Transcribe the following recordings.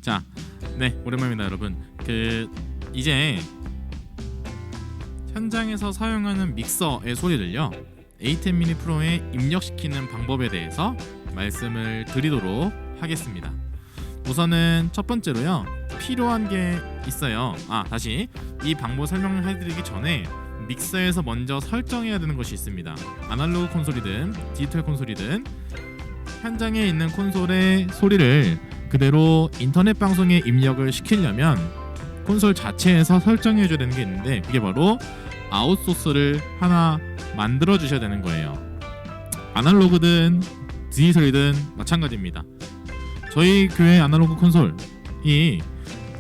자, 네, 오랜만입니다, 여러분. 이제 현장에서 사용하는 믹서의 소리를요, A10 mini 프로에 입력시키는 방법에 대해서 말씀을 드리도록 하겠습니다. 우선은 첫 번째로요, 필요한 게 있어요. 다시 이 방법 설명을 해드리기 전에 믹서에서 먼저 설정해야 되는 것이 있습니다. 아날로그 콘솔이든 디지털 콘솔이든 현장에 있는 콘솔의 소리를 그대로 인터넷 방송에 입력을 시키려면 콘솔 자체에서 설정해 줘야 되는 게 있는데, 그게 바로 아웃소스를 하나 만들어 주셔야 되는 거예요. 아날로그든 디지털이든 마찬가지입니다. 저희 교회 아날로그 콘솔이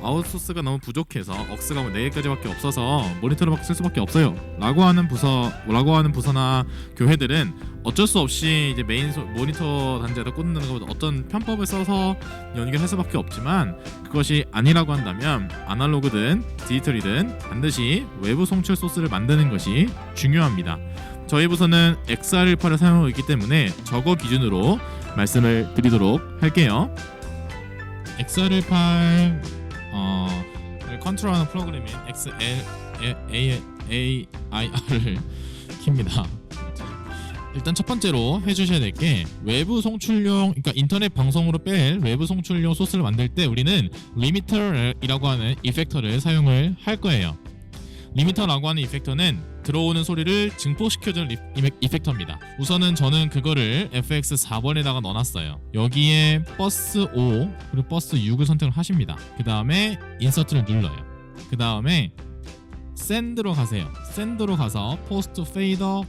아웃소스가 너무 부족해서 억스가 4개까지밖에 없어서 모니터로밖에 쓸 수밖에 없어요 라고 하는 부서나 교회들은 어쩔 수 없이 이제 메인 모니터 단자에다 꽂는 것보다 어떤 편법을 써서 연결할 수밖에 없지만, 그것이 아니라고 한다면 아날로그든 디지털이든 반드시 외부 송출 소스를 만드는 것이 중요합니다. 저희 부서는 XR18을 사용하고 있기 때문에 저거 기준으로 말씀을 드리도록 할게요. XR18 컨트롤하는 프로그램인 XLAIR을 킵니다. 일단 첫 번째로 해주셔야 될 게, 외부 송출용, 그러니까 인터넷 방송으로 뺄 외부 송출용 소스를 만들 때 우리는 리미터이라고 하는 이펙터를 사용을 할 거예요. 리미터라고 하는 이펙터는 들어오는 소리를 증폭시켜주는 이펙터입니다. 우선은 저는 그거를 FX4번에다가 넣어놨어요. 여기에 버스 5 그리고 버스 6을 선택을 하십니다. 그 다음에 인서트를 눌러요. 그 다음에 샌드로 가세요. 샌드로 가서 포스트 페이더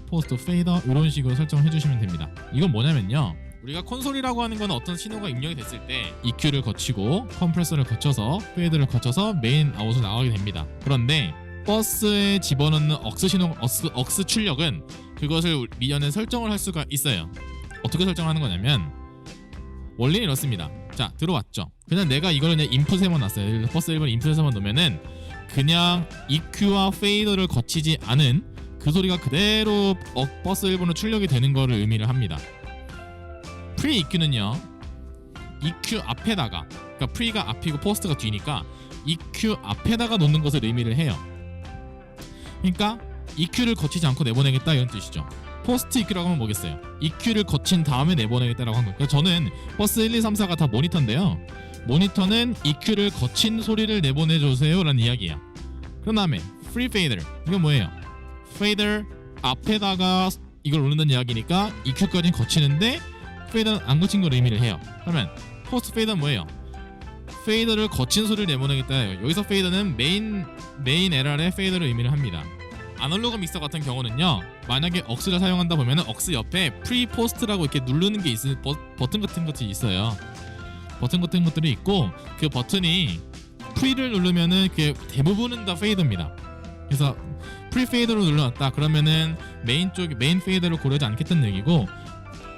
이런 식으로 설정을 해주시면 됩니다. 이건 뭐냐면요, 우리가 콘솔이라고 하는 건 어떤 신호가 입력이 됐을 때 EQ를 거치고 컴프레서를 거쳐서 페이드를 거쳐서 메인 아웃으로 나가게 됩니다. 그런데 버스에 집어넣는 억스 출력은 그것을 미연에 설정을 할 수가 있어요. 어떻게 설정하는 거냐면, 원리는 이렇습니다. 자, 들어왔죠. 그냥 내가 이거를 그냥 인풋에만 놨어요. 버스 1번 인풋에서만 놓으면은 그냥 EQ와 페이더를 거치지 않은 그 소리가 그대로 버스 1번으로 출력이 되는 거를 의미를 합니다. 프리 EQ는요, EQ 앞에다가, 그러니까 프리가 앞이고 포스트가 뒤니까 EQ 앞에다가 놓는 것을 의미를 해요. 그러니까 EQ를 거치지 않고 내보내겠다 이런 뜻이죠. 포스트 EQ라고 하면 뭐겠어요? EQ를 거친 다음에 내보내겠다라고 한 거예요. 그러니까 저는 버스 1, 2, 3, 4가 다 모니터인데요, 모니터는 EQ를 거친 소리를 내보내주세요 라는 이야기예요. 그 다음에 free fader, 이건 뭐예요? fader 앞에다가 이걸 누른다는 이야기니까 EQ까지는 거치는데 fader는 안 거친 걸 의미를 해요. 그러면 post fader는 뭐예요? 페이더를 거친 소리를 내보내겠다. 여기서 페이더는 메인 LR의 페이더를 의미를 합니다. 아날로그 믹서 같은 경우는요, 만약에 억스를 사용한다 보면은 억스 옆에 프리 포스트라고 이렇게 누르는 게 버튼 같은 것들이 있어요. 버튼 같은 것들이 있고, 그 버튼이 프리를 누르면은 그게 대부분은 다 페이더입니다. 그래서 프리 페이더로 눌러놨다 그러면은 메인 페이더를 고려하지 않겠다는 얘기고,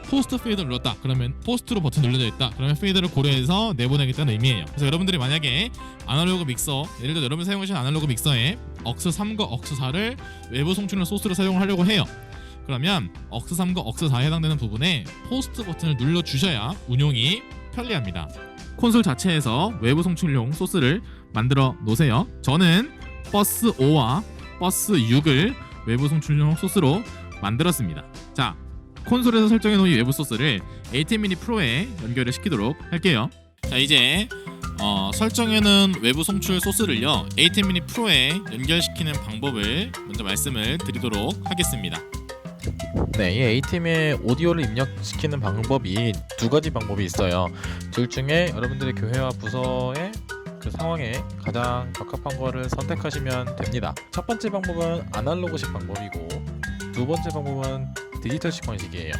포스트 페이더를 눌렀다 그러면 포스트로 버튼 눌러져 있다 그러면 페이더를 고려해서 내보내겠다는 의미예요. 그래서 여러분들이 만약에 아날로그 믹서, 예를 들어 여러분 사용하시는 아날로그 믹서에 억스 3과 억스 4를 외부 송출용 소스로 사용하려고 해요. 그러면 억스 3과 억스 4에 해당되는 부분에 포스트 버튼을 눌러 주셔야 운용이 편리합니다. 콘솔 자체에서 외부 송출용 소스를 만들어 놓으세요. 저는 버스 5와 버스 6을 외부 송출용 소스로 만들었습니다. 자, 콘솔에서 설정해 놓은 외부 소스를 A10 mini 프로에 연결을 시키도록 할게요. 자, 이제 설정해 놓은 외부 송출 소스를요, A10 mini 프로에 연결시키는 방법을 먼저 말씀을 드리도록 하겠습니다. 네, 이 A팀에 오디오를 입력시키는 방법이 두 가지 방법이 있어요. 둘 중에 여러분들의 교회와 부서의 그 상황에 가장 적합한 거를 선택하시면 됩니다. 첫 번째 방법은 아날로그식 방법이고, 두 번째 방법은 디지털식 방식이에요.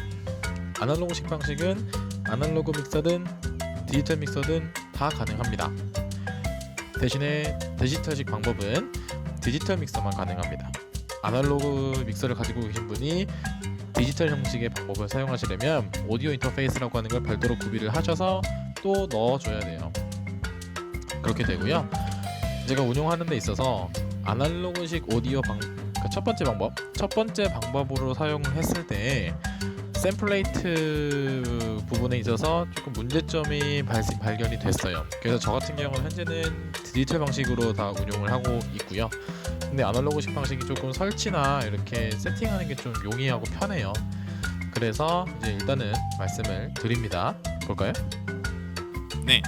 아날로그식 방식은 아날로그 믹서든 디지털 믹서든 다 가능합니다. 대신에 디지털식 방법은 디지털 믹서만 가능합니다. 아날로그 믹서를 가지고 계신 분이 디지털 형식의 방법을 사용하시려면 오디오 인터페이스라고 하는 걸 별도로 구비를 하셔서 또 넣어줘야 돼요. 그렇게 되고요. 제가 운용하는 데 있어서 아날로그식 오디오 첫 번째 방법으로 사용했을 때 샘플레이트 부분에 있어서 조금 문제점이 발견이 됐어요. 그래서 저 같은 경우는 현재는 디지털 방식으로 다 운용을 하고 있고요. 근데 아날로그식 방식이 조금 설치나 이렇게 세팅하는 게 좀 용이하고 편해요. 그래서 이제 일단은 말씀을 드립니다. 볼까요? 네.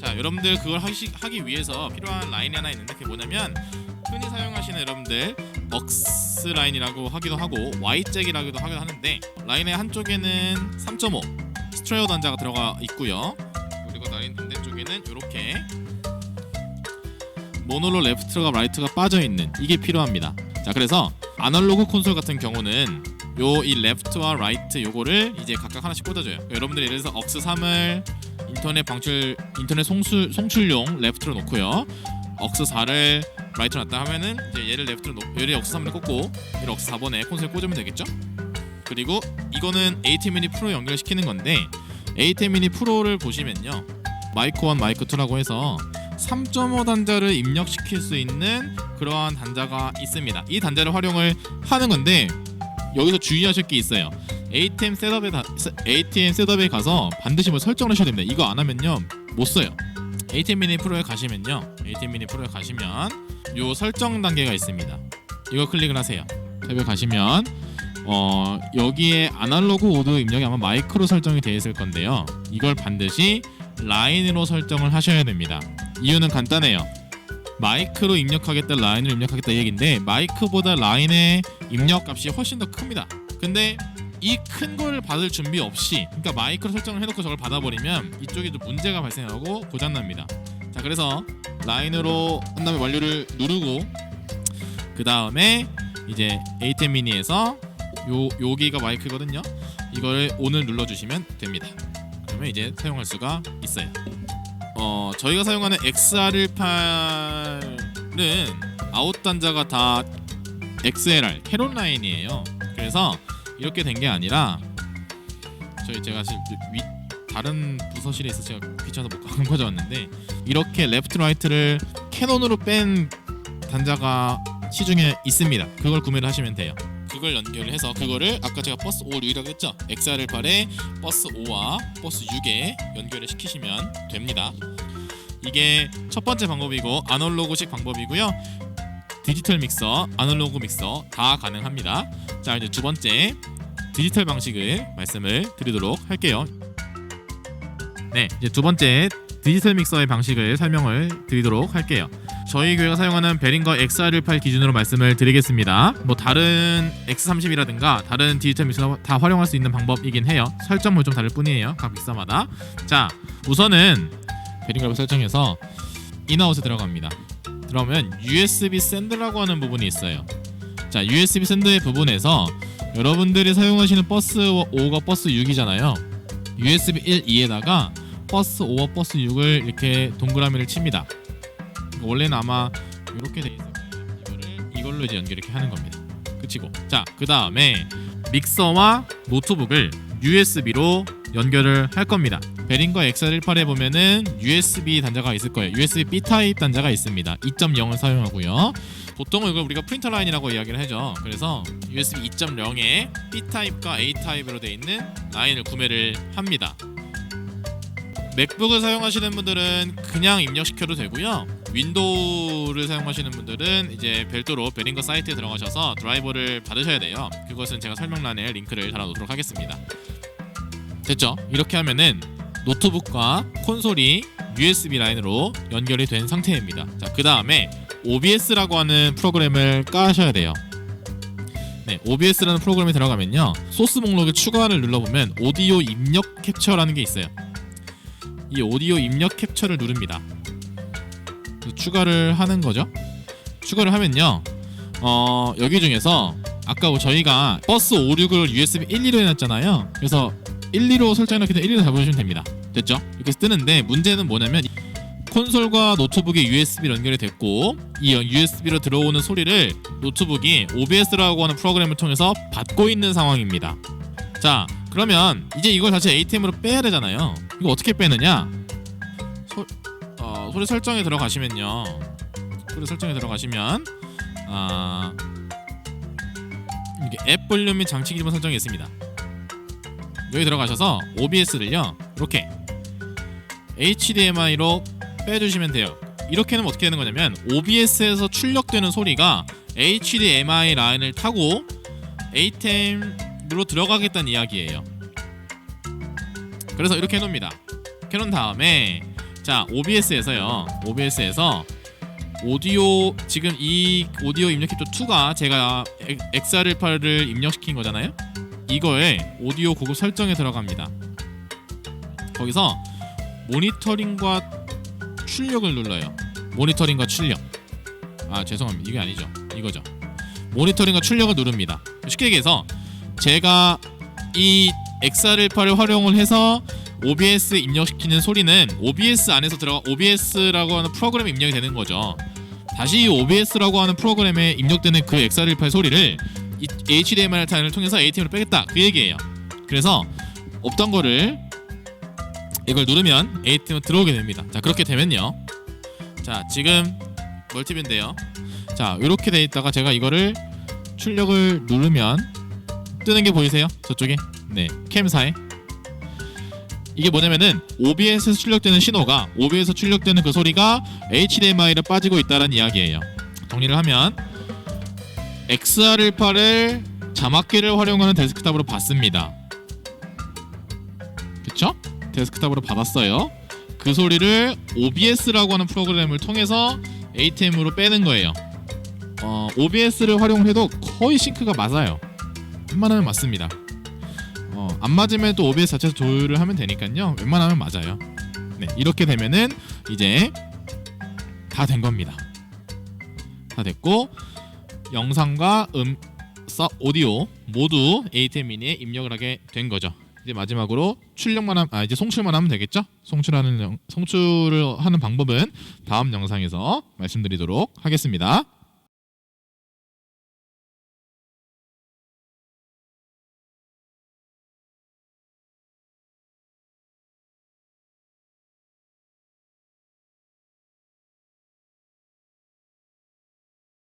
자, 여러분들 그걸 하기 위해서 필요한 라인이 하나 있는데 그게 뭐냐면 흔히 사용하시는 여러분들 억스 라인이라고 하기도 하고 Y잭이라고도 하기도 하는데 라인의 한쪽에는 3.5 스트레오 단자가 들어가 있고요. 그리고 라인 반대쪽에는 이렇게 모노로 레프트가 라이트가 빠져 있는 이게 필요합니다. 자, 그래서 아날로그 콘솔 같은 경우는 요 이 레프트와 라이트 요거를 이제 각각 하나씩 꽂아줘요. 여러분들이 예를 들어서 억스 3을 인터넷 송출용 레프트로 놓고요. 억스 4를 라이트로 놨다 하면은 이제 얘를 레프트로 얘를 억스 3을 꽂고 얘를 억스 4번에 콘솔에 꽂으면 되겠죠? 그리고 이거는 ATEM 미니 프로 연결시키는 건데 ATEM 미니 프로를 보시면요. 마이크 1, 마이크 2라고 해서 3.5 단자를 입력시킬 수 있는 그러한 단자가 있습니다. 이 단자를 활용을 하는 건데 여기서 주의하실 게 있어요. ATEM 셋업에 가서 반드시 뭐 설정을 하셔야 됩니다. 이거 안 하면요 못 써요. ATEM 미니 프로에 가시면요. ATEM 미니 프로에 가시면 요 설정 단계가 있습니다. 이거 클릭을 하세요. 탭에 가시면 여기에 아날로그 오드 입력이 아마 마이크로 설정이 되어 있을 건데요. 이걸 반드시 라인으로 설정을 하셔야 됩니다. 이유는 간단해요. 마이크로 입력하겠다, 라인으로 입력하겠다 이 얘기인데 마이크보다 라인의 입력 값이 훨씬 더 큽니다. 근데 이 큰 걸 받을 준비 없이 그러니까 마이크로 설정을 해놓고 저걸 받아버리면 이쪽에도 문제가 발생하고 고장납니다. 자, 그래서 라인으로 한 다음에 완료를 누르고 그 다음에 이제 ATEM 미니에서 여기가 마이크거든요. 이걸 ON을 눌러주시면 됩니다. 그러면 이제 사용할 수가 있어요. 저희가 사용하는 XR18은 아웃 단자가 다 XLR 캐론 라인이에요. 그래서 이렇게 된 게 아니라 제가 다른 부서실에 있어서 제가 귀찮아서 못 가져왔는데 이렇게 레프트 라이트를 캐논으로 뺀 단자가 시중에 있습니다. 그걸 구매를 하시면 돼요. 그걸 연결을 해서 그거를 아까 제가 버스 5를 유일하게 했죠. XR18에 버스 5와 버스 6에 연결을 시키시면 됩니다. 이게 첫 번째 방법이고 아날로그식 방법이고요. 디지털 믹서, 아날로그 믹서 다 가능합니다. 자, 이제 두 번째 디지털 방식을 말씀을 드리도록 할게요. 네, 이제 두 번째 디지털 믹서의 방식을 설명을 드리도록 할게요. 저희 교회가 사용하는 베링거 XR18 기준으로 말씀을 드리겠습니다. 뭐 다른 X30이라든가 다른 디지털 믹서 다 활용할 수 있는 방법이긴 해요. 설정물 좀 다를 뿐이에요. 각 믹서마다. 자, 우선은 베링거를 설정해서 인아웃에 들어갑니다. 그러면 USB 샌드라고 하는 부분이 있어요. 자, USB 샌드의 부분에서 여러분들이 사용하시는 버스 5가 버스 6이잖아요. USB 1, 2에다가 버스 5와 버스 6을 이렇게 동그라미를 칩니다. 원래는 아마 이렇게 돼 있을 거예요. 이걸로 이제 연결 이렇게 하는 겁니다. 그치고 자, 그 다음에 믹서와 노트북을 USB로 연결을 할 겁니다. 베링거 XR18에 보면은 USB 단자가 있을 거예요. USB B 타입 단자가 있습니다. 2.0을 사용하고요. 보통은 이걸 우리가 프린터 라인이라고 이야기를 하죠. 그래서 USB 2.0에 B 타입과 A 타입으로 되어 있는 라인을 구매를 합니다. 맥북을 사용하시는 분들은 그냥 입력시켜도 되고요. 윈도우를 사용하시는 분들은 이제 별도로 베링거 사이트에 들어가셔서 드라이버를 받으셔야 돼요. 그것은 제가 설명란에 링크를 달아놓도록 하겠습니다. 됐죠? 이렇게 하면은 노트북과 콘솔이 USB 라인으로 연결이 된 상태입니다. 자, 그 다음에 OBS라고 하는 프로그램을 까셔야 돼요. 네, OBS라는 프로그램에 들어가면요, 소스 목록에 추가를 눌러보면 오디오 입력 캡처라는 게 있어요. 이 오디오 입력 캡처를 누릅니다. 추가를 하는 거죠. 추가를 하면요, 여기 중에서 아까 저희가 버스 5, 6을 USB 1, 2로 해놨잖아요. 그래서 1, 2로 설정해놓기 때문에 1, 2로 잡아주시면 됩니다. 됐죠? 이렇게 뜨는데 문제는 뭐냐면 콘솔과 노트북이 USB로 연결이 됐고 이 USB로 들어오는 소리를 노트북이 OBS라고 하는 프로그램을 통해서 받고 있는 상황입니다. 자, 그러면 이제 이걸 다시 ATEM으로 빼야 되잖아요. 이거 어떻게 빼느냐? 소리 설정에 들어가시면요. 소리 설정에 들어가시면 이게 앱 볼륨 및 장치 기본 설정이 있습니다. 여기 들어가셔서 OBS를요 이렇게 HDMI로 빼주시면 돼요. 이렇게 하면 어떻게 되는 거냐면 OBS에서 출력되는 소리가 HDMI 라인을 타고 ATEM으로 들어가겠다는 이야기예요. 그래서 이렇게 해놓습니다. 해놓은 다음에 자 OBS에서 오디오 지금 이 오디오 입력캡처 2가 제가 XR18을 입력시킨 거잖아요. 이거에 오디오 고급 설정에 들어갑니다. 거기서 모니터링과 출력을 눌러요. 모니터링과 출력. 아 죄송합니다. 이게 아니죠. 이거죠. 모니터링과 출력을 누릅니다. 쉽게 얘기해서 제가 이 XR18을 활용을 해서 OBS 입력시키는 소리는 OBS 안에서 OBS라고 하는 프로그램에 입력이 되는 거죠. 다시 이 OBS라고 하는 프로그램에 입력되는 그 XR18 소리를 이 HDMI 라인을 통해서 ATEM으로 빼겠다 그 얘기예요. 그래서 없던 거를 이걸 누르면 ATEM으로 들어오게 됩니다. 자 그렇게 되면요. 자 지금 멀티뷰인데요. 자 이렇게 돼 있다가 제가 이거를 출력을 누르면 뜨는 게 보이세요? 저쪽에 네 캠사에 이게 뭐냐면은 OBS에서 출력되는 신호가 OBS에서 출력되는 그 소리가 HDMI로 빠지고 있다는 이야기예요. 정리를 하면 XR18을 자막기를 활용하는 데스크탑으로 봤습니다. 그쵸? 데스크탑으로 받았어요. 그 소리를 OBS라고 하는 프로그램을 통해서 ATEM으로 빼는 거예요. OBS를 활용해도 거의 싱크가 맞아요. 웬만하면 맞습니다. 안 맞으면 또 OBS 자체에서 조율을 하면 되니까요. 웬만하면 맞아요. 네, 이렇게 되면은 이제 다 된 겁니다. 다 됐고 영상과 오디오 모두 ATEM 미니에 입력을 하게 된 거죠. 이제 마지막으로 이제 송출만 하면 되겠죠? 송출을 하는 방법은 다음 영상에서 말씀드리도록 하겠습니다.